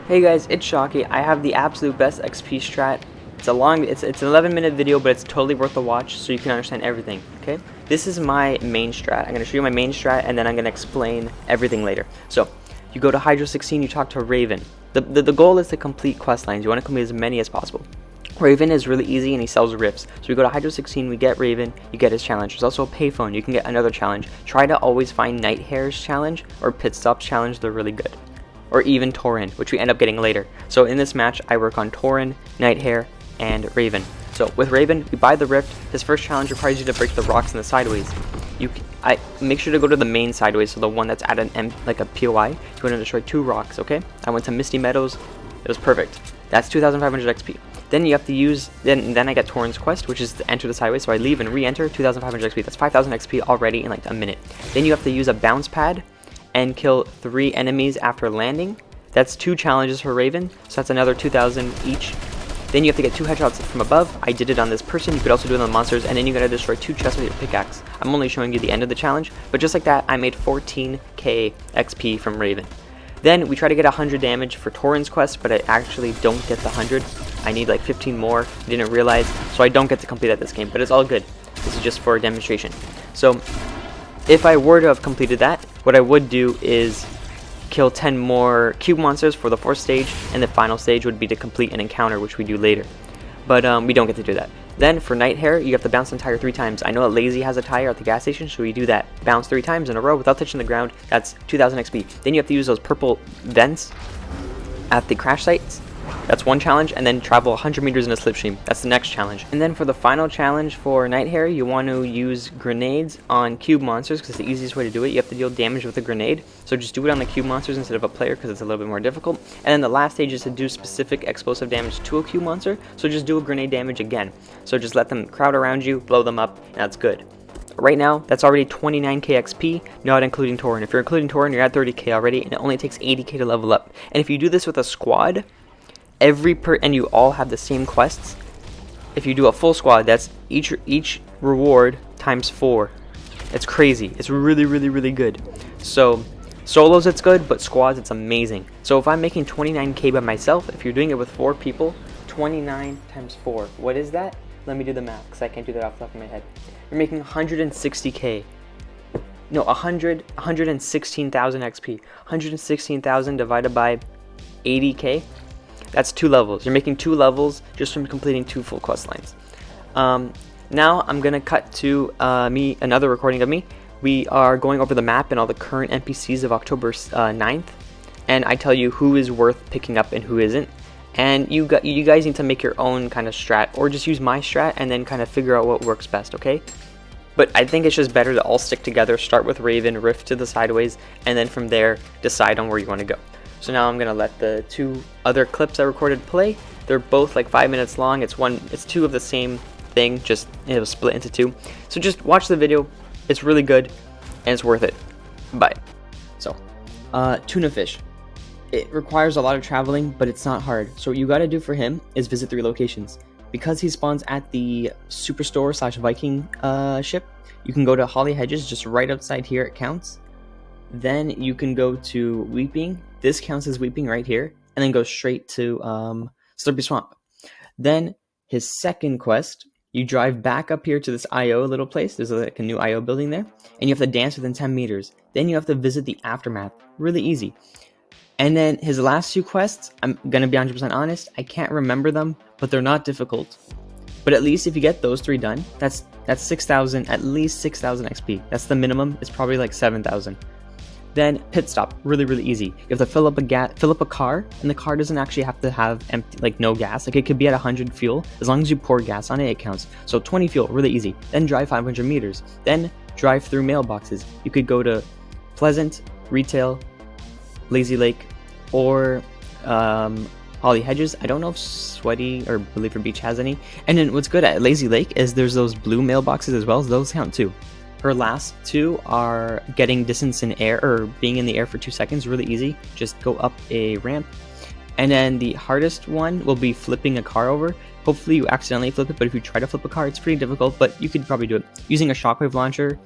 Hey guys, it's Shocky. I have the absolute best XP strat. It's an 11-minute video, but it's totally worth the watch so you can understand everything, okay? This is my main strat. I'm going to show you my main strat and then I'm going to explain everything later. So, you go to Hydro 16, you talk to Raven. The goal is to complete quest lines. You want to complete as many as possible. Raven is really easy and he sells rifts. So we go to Hydro 16, we get Raven, you get his challenge. There's also a payphone, you can get another challenge. Try to always find Night Hair's challenge or Pit Stop's challenge, they're really good. Or even Tauren, which we end up getting later. So in this match, I work on Tauren, Night Hair, and Raven. So with Raven, we buy the rift. His first challenge requires you to break the rocks in the sideways. I make sure to go to the main sideways, so the one that's at like a POI. You want to destroy 2 rocks, okay? I went to Misty Meadows. It was perfect. That's 2,500 XP. Then you have to use, then I get Tauren's quest, which is to enter the sideways. So I leave and re-enter, 2,500 XP. That's 5,000 XP already in like a minute. Then you have to use a bounce pad and kill 3 enemies after landing. That's 2 challenges for Raven, so that's another 2,000 each. Then you have to get 2 headshots from above. I did it on this person. You could also do it on the monsters, and then you gotta destroy 2 chests with your pickaxe. I'm only showing you the end of the challenge, but just like that, I made 14k XP from Raven. Then we try to get 100 damage for Tauren's quest, but I actually don't get the 100. I need like 15 more. I didn't realize, so I don't get to complete at this game, but it's all good. This is just for a demonstration. So if I were to have completed that, what I would do is kill 10 more cube monsters for the 4th stage, and the final stage would be to complete an encounter, which we do later. But we don't get to do that. Then for Night Hair, you have to bounce the tire 3 times. I know that Lazy has a tire at the gas station, so we do that. Bounce 3 times in a row without touching the ground. That's 2,000 XP. Then you have to use those purple vents at the crash sites. That's 1 challenge, and then travel 100 meters in a slipstream. That's the next challenge. And then for the final challenge for Night Hair, you want to use grenades on cube monsters because it's the easiest way to do it. You have to deal damage with a grenade, so just do it on the cube monsters instead of a player because it's a little bit more difficult. And then the last stage is to do specific explosive damage to a cube monster, so just do a grenade damage again. So just let them crowd around you, blow them up, and that's good. Right now, that's already 29k XP, not including Tauren. If you're including Tauren, you're at 30k already, and it only takes 80k to level up. And if you do this with a squad, and you all have the same quests, if you do a full squad, that's each reward times 4. It's crazy. It's really good. So solos it's good, but squads it's amazing. So if I'm making 29k by myself, if you're doing it with 4 people, 29 times 4, what is that? Let me do the math because I can't do that off the top of my head. You're making 160k. No, 116,000 XP. 116,000 divided by 80k. That's 2 levels. You're making 2 levels just from completing 2 full quest lines. Now I'm gonna cut to another recording of me. We are going over the map and all the current NPCs of October 9th, and I tell you who is worth picking up and who isn't. And you guys need to make your own kind of strat, or just use my strat and then kind of figure out what works best. Okay? But I think it's just better to all stick together. Start with Raven, rift to the sideways, and then from there decide on where you want to go. So now I'm gonna let the 2 other clips I recorded play. They're both like 5 minutes long. It's 2 of the same thing, just it was split into 2. So just watch the video. It's really good and it's worth it. Bye. So, tuna fish. It requires a lot of traveling, but it's not hard. So what you gotta do for him is visit 3 locations. Because he spawns at the Superstore / Viking ship, you can go to Holly Hedges, just right outside here. It counts. Then you can go to Weeping. This counts as Weeping right here, and then go straight to Slurpy Swamp. Then his second quest, you drive back up here to this IO little place. There's like a new IO building there, and you have to dance within 10 meters. Then you have to visit the Aftermath. Really easy. And then his last 2 quests, I'm gonna be 100% honest, I can't remember them, but they're not difficult. But at least if you get those 3 done, that's 6,000, at least 6,000 XP. That's the minimum. It's probably like 7,000. Then pit stop, really easy. You have to fill up a car, and the car doesn't actually have to have empty, like no gas. Like it could be at 100 fuel. As long as you pour gas on it, it counts. So 20 fuel, really easy. Then drive 500 meters. Then drive through mailboxes. You could go to Pleasant, Retail, Lazy Lake, or Holly Hedges. I don't know if Sweaty or Believer Beach has any. And then what's good at Lazy Lake is there's those blue mailboxes as well. So those count too. Her last 2 are getting distance in air, or being in the air for 2 seconds, really easy. Just go up a ramp. And then the hardest one will be flipping a car over. Hopefully you accidentally flip it, but if you try to flip a car, it's pretty difficult, but you could probably do it. Using a shockwave launcher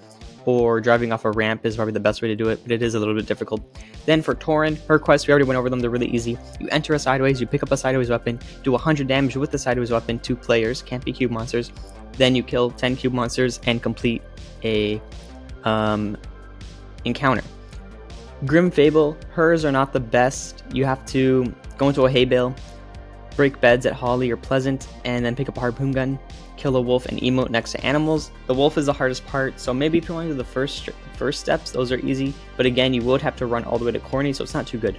or driving off a ramp is probably the best way to do it, but it is a little bit difficult. Then for Torin, her quests, we already went over them, they're really easy. You enter a sideways, you pick up a sideways weapon, do 100 damage with the sideways weapon to players, can't be cube monsters. Then you kill 10 cube monsters and complete a encounter. Grim Fable, hers are not the best. You have to go into a hay bale, break beds at Holly or Pleasant, and then pick up a harpoon gun, kill a wolf, and emote next to animals. The wolf is the hardest part, so maybe if you're only to the first steps, those are easy, but again, you would have to run all the way to Corny, so it's not too good.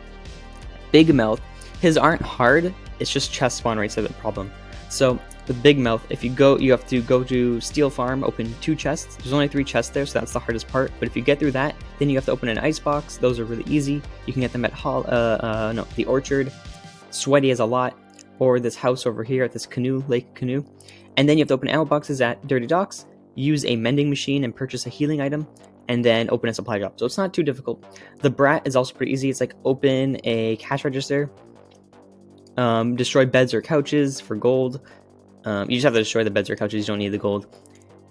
Big Mouth, his aren't hard, it's just chest spawn rates are the problem. So with Big Mouth, if you go, you have to go to Steel Farm, open 2 chests. There's only 3 chests there, so that's the hardest part. But if you get through that, then you have to open an ice box. Those are really easy. You can get them at the Orchard. Sweaty has a lot, or this house over here at this lake canoe. And then you have to open ammo boxes at Dirty Docks, use a mending machine and purchase a healing item, and then open a supply drop. So it's not too difficult. The Brat is also pretty easy. It's like open a cash register, destroy beds or couches for gold. You just have to destroy the beds or couches, you don't need the gold.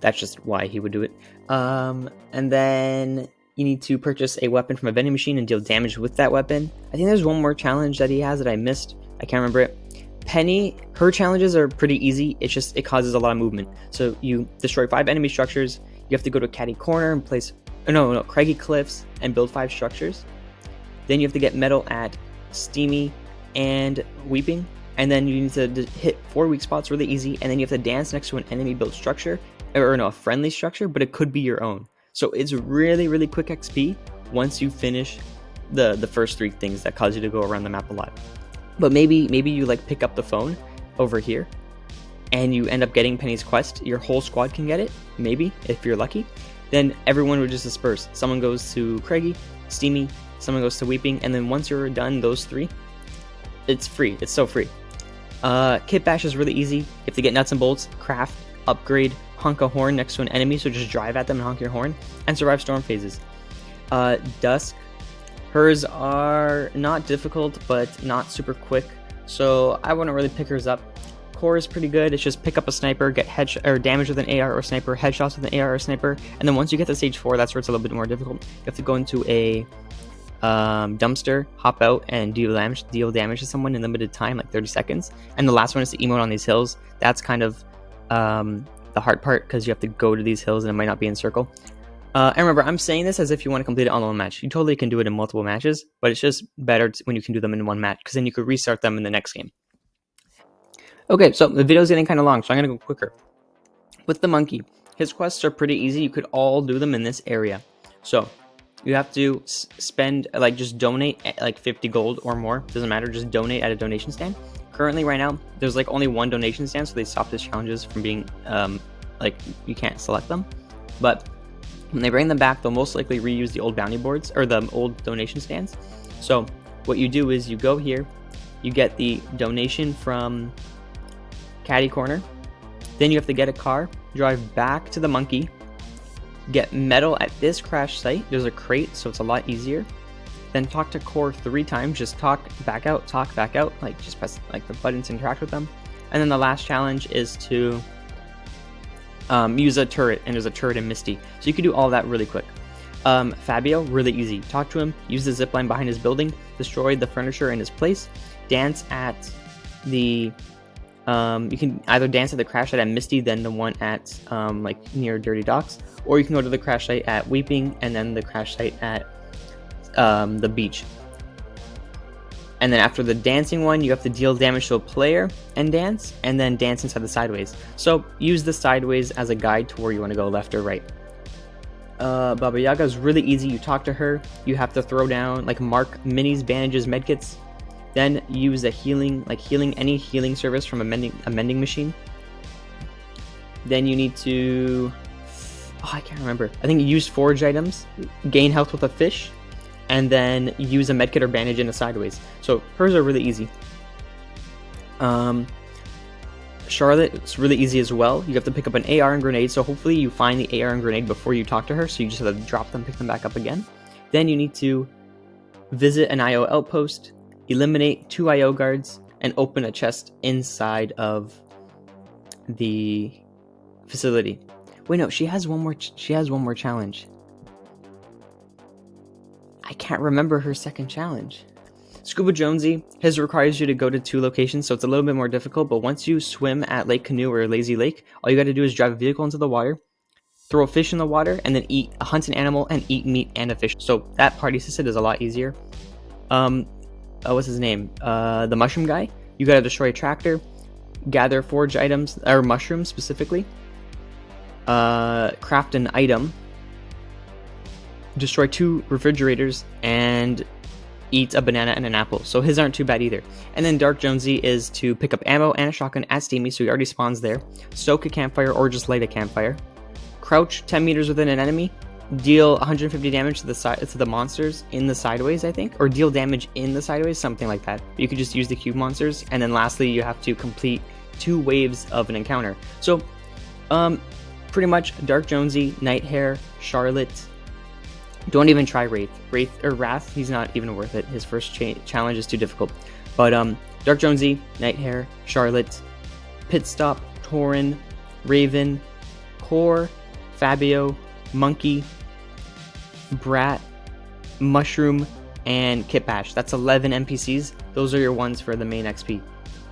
That's just why he would do it. And then you need to purchase a weapon from a vending machine and deal damage with that weapon. I think there's one more challenge that he has that I missed. I can't remember it. Penny, her challenges are pretty easy. It's just, it causes a lot of movement. So you destroy 5 enemy structures. You have to go to Catty Corner and place, Craggy Cliffs and build 5 structures. Then you have to get metal at Steamy and Weeping. And then you need to hit 4 weak spots really easy. And then you have to dance next to an enemy built structure, a friendly structure, but it could be your own. So it's really, really quick XP once you finish the first 3 things that cause you to go around the map a lot. But maybe you like pick up the phone over here and you end up getting Penny's quest. Your whole squad can get it, maybe, if you're lucky. Then everyone would just disperse. Someone goes to Craigie, Steamy, someone goes to Weeping, and then once you're done those 3, it's free. It's so free. Kit Bash is really easy. You have to get nuts and bolts, craft, upgrade, honk a horn next to an enemy, so just drive at them and honk your horn, and survive storm phases. Dusk, hers are not difficult, but not super quick, so I wouldn't really pick hers up. Core is pretty good. It's just pick up a sniper, get damage with an AR or sniper, headshots with an AR or sniper, and then once you get to stage 4, that's where it's a little bit more difficult. You have to go into a dumpster, hop out, and deal damage to someone in limited time, like 30 seconds. And the last one is to emote on these hills. That's kind of the hard part, because you have to go to these hills and it might not be in circle. And remember, I'm saying this as if you want to complete it on one match. You totally can do it in multiple matches, but it's just better when you can do them in one match, because then you could restart them in the next game. Okay, so the video's getting kind of long, so I'm going to go quicker. With the monkey, his quests are pretty easy. You could all do them in this area. So you have to spend, just donate like 50 gold or more. Doesn't matter, just donate at a donation stand. Currently, right now, there's like only 1 donation stand, so they stopped his challenges from being, you can't select them. But when they bring them back, they'll most likely reuse the old bounty boards, or the old donation stands. So what you do is you go here, you get the donation from Catty Corner, then you have to get a car, drive back to the monkey, get metal at this crash site. There's a crate, so it's a lot easier. Then talk to Core 3 times, just talk back out, like just press the button to interact with them. And then the last challenge is to use a turret, and there's a turret in Misty. So you can do all that really quick. Fabio, really easy. Talk to him, use the zipline behind his building, destroy the furniture in his place, dance at the you can either dance at the crash site at Misty, then the one at near Dirty Docks, or you can go to the crash site at Weeping and then the crash site at the beach. And then after the dancing one, you have to deal damage to a player and dance inside the sideways. So use the sideways as a guide to where you want to go, left or right. Baba Yaga is really easy. You talk to her, you have to throw down mark minis, bandages, medkits, then use a healing any healing service from a mending machine. Then you need to, I can't remember, I think you use forage items, gain health with a fish, and then use a medkit or bandage in a sideways. So hers are really easy. Charlotte, it's really easy as well. You have to pick up an AR and grenade, so hopefully you find the AR and grenade before you talk to her, so you just have to drop them, pick them back up again. Then you need to visit an IO outpost, eliminate 2 IO guards, and open a chest inside of the facility. Wait, no, she has one more challenge. can't remember her second challenge. Scuba Jonesy, his requires you to go to 2 locations, so it's a little bit more difficult, but once you swim at Lake Canoe or Lazy Lake, all you gotta do is drive a vehicle into the water, throw a fish in the water, and then hunt an animal and eat meat and a fish. So that party system is a lot easier. What's his name? The mushroom guy. You gotta destroy a tractor, gather forage items, or mushrooms specifically, craft an item, destroy 2 refrigerators, and eat a banana and an apple. So his aren't too bad either. And then Dark Jonesy is to pick up ammo and a shotgun at Steamy, so he already spawns there, stoke a campfire or just light a campfire, crouch 10 meters within an enemy, deal 150 damage to the monsters in the sideways, I think, or deal damage in the sideways, something like that. You could just use the cube monsters, and then lastly you have to complete 2 waves of an encounter. So pretty much Dark Jonesy, Nighthair, Charlotte. Don't even try Wrath, he's not even worth it. His first challenge is too difficult. But Dark Jonesy, Nighthair, Charlotte, Pitstop, Tauren, Raven, Core, Fabio, Monkey, Brat, Mushroom, and Kitbash. That's 11 NPCs. Those are your ones for the main XP.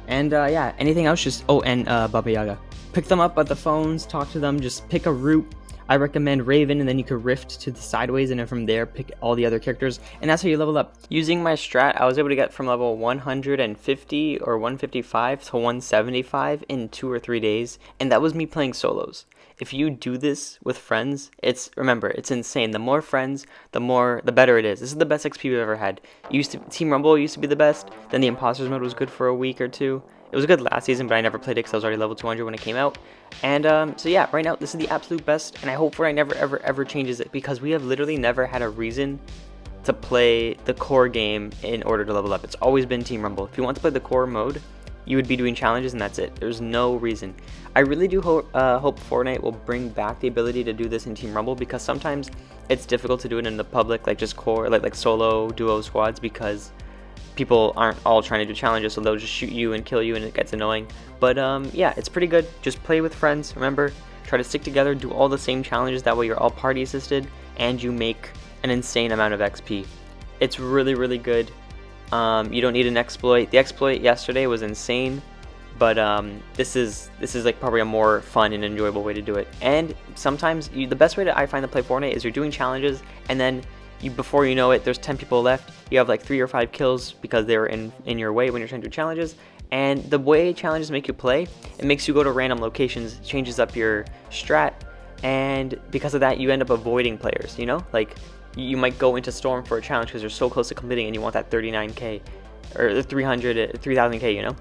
And yeah, anything else, just, and Baba Yaga. Pick them up at the phones, talk to them, just pick a route. I recommend Raven, and then you could rift to the sideways, and then from there pick all the other characters, and that's how you level up. Using my strat, I was able to get from level 150 or 155 to 175 in 2 or 3 days, and that was me playing solos. If you do this with friends, remember, it's insane. The more friends, the better it is. This is the best XP we've ever had. Team Rumble used to be the best, then the Imposters mode was good for a week or 2. It was good last season, but I never played it because I was already level 200 when it came out. And so yeah, right now this is the absolute best, and I hope Fortnite never ever changes it, because we have literally never had a reason to play the core game in order to level up. It's always been Team Rumble. If you want to play the core mode, you would be doing challenges, and that's it. There's no reason. I really do hope Fortnite will bring back the ability to do this in Team Rumble, because sometimes it's difficult to do it in the public, like just core, like solo, duo squads, because people aren't all trying to do challenges, so they'll just shoot you and kill you, and it gets annoying. But yeah, it's pretty good. Just play with friends. Remember, try to stick together, do all the same challenges. That way you're all party assisted, and you make an insane amount of XP. It's really, really good. You don't need an exploit. The exploit yesterday was insane, but this is like probably a more fun and enjoyable way to do it. And sometimes the best way I find to play Fortnite is you're doing challenges, and then before you know it, there's 10 people left. You have like 3 or 5 kills because they were in your way when you're trying to do challenges. And the way challenges make you play, it makes you go to random locations, changes up your strat, and because of that, you end up avoiding players, you know? Like, you might go into Storm for a challenge because you're so close to completing and you want that 39k, or 3,000k, you know?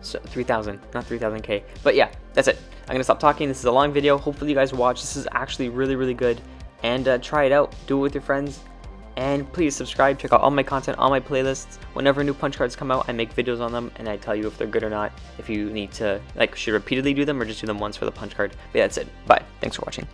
So 3,000, not 3,000k. But yeah, that's it. I'm gonna stop talking. This is a long video. Hopefully you guys watch. This is actually really, really good. And try it out, do it with your friends, and please subscribe, check out all my content, all my playlists. Whenever new punch cards come out, I make videos on them, and I tell you if they're good or not, if you need to, should repeatedly do them or just do them once for the punch card. But yeah, that's it. Bye. Thanks for watching.